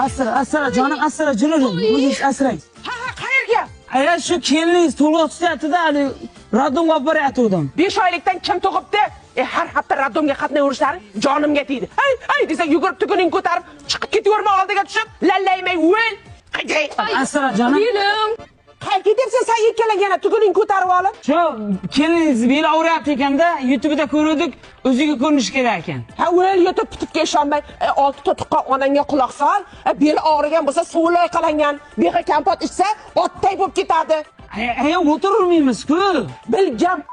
Asra jonim, asra jurur. O'zingiz asrang. Ha, qayerga? Aya shu keliningiz to'lg'oq tutyapti-da, hali radonga olib borayotgandim. 5 oylikdan kim tug'ibdi? Har hafta radonga qatnayverishlari jonimga tegdi. Ay desa yugurib tuguning ko'tarib, chiqib ketaverma oldiga tushib, lallaymay o'l. Qayday. Asra jonim. Belim. Qayga debsan sen ikkalang yana tuguning ko'tarib olib? Shu keliningiz beli og'riyapti ekanda, YouTube'da ko'rdik, o'ziga ko'rinish kerak ekan. Ha, o'l YouTube tutibga ishonmay, 6 ta tuqqan onangga quloq sol. Beli og'rigan bo'lsa, suvloy qalangan, behi kompot ichsa, otday bo'lib ketadi. Aya o'tirolmaymiz-ku. Bilgan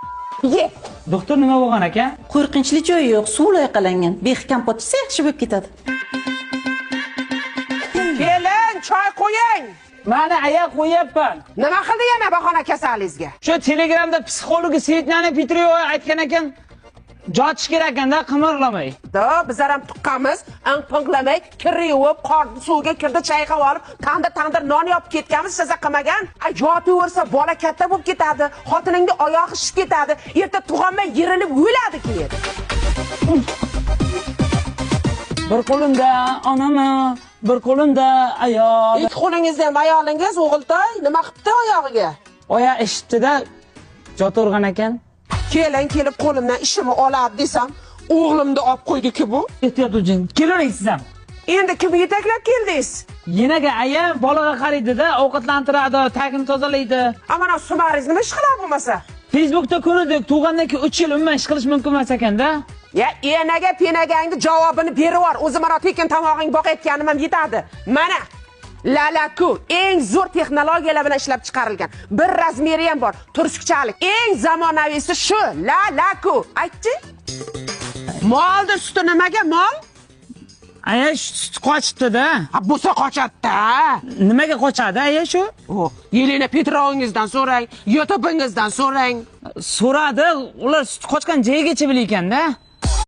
ye. Doktor nima bo'lgan ekan? Qo'rqinchli joyi yo'q, suv loyqalangan. Behi kompot ichsa yaxshi bo'lib ketadi. Kelin, choy qo'ying. Mana aya qo'yapman. Nima qildi yana bahona kasalingizga? Shu Telegramda psixologi Svetlana Petrova aytgan ekan, jotish kerak ekanda, qimirlamay. Bizlar ham tuqqanmiz, anqonglamay, kir yuvib, qorni suvga kirdi, chayqab olib, tandir non yopib ketganmiz, siz qilmagan. Yotaversa bola katta bo'lib ketadi, xotiningning oyog'i shishib ketadi, erta tug'anmay yirilib o'ladi keyin. Bir qo'limda onami, bir qo'limda ayol. Ikki qo'lingizda ham ayolingiz o'g'iltoy, nima qilibdi oyog'iga? Oya eshitdi-da, jotorgan ekan. Kelin kelib qo'limdan ishimni oladi desam, o'g'limni olib qo'ydi-ku bu. Ehtiyot bo'ling. Kelavering siz ham. Endi kimni yetaklab keldingiz? Yenaga aya bolaga qaraydi-da, ovqatlantiradi, tagini tozalaydi. Ammo sumaringiz nima ish qiladi bo'lmasa? Facebookda ko'rdik, tug'andan keyin 3 yil umuman ish qilish mumkin emas ekanda. Ya, enaga penagangni javobini berib yubor. O'zim mana tekin tomog'ing boqayotganim ham yetadi. Mana Lalaku eng zo'r texnologiyalar bilan ishlab chiqarilgan. Bir razmeri ham bor. Turshikchalik. Eng zamonaviysi shu Lalaku. Aytchi? Molda suti nimaga mol? Aya sut qochibdi-da. Bo'lsa qochadi-da. Nimaga qochadi aya shu? Yelena Petrovangizdan so'rang, YouTube'ingizdan so'rang. So'radi, ular sut qochgan joyigacha bilar ekan-da.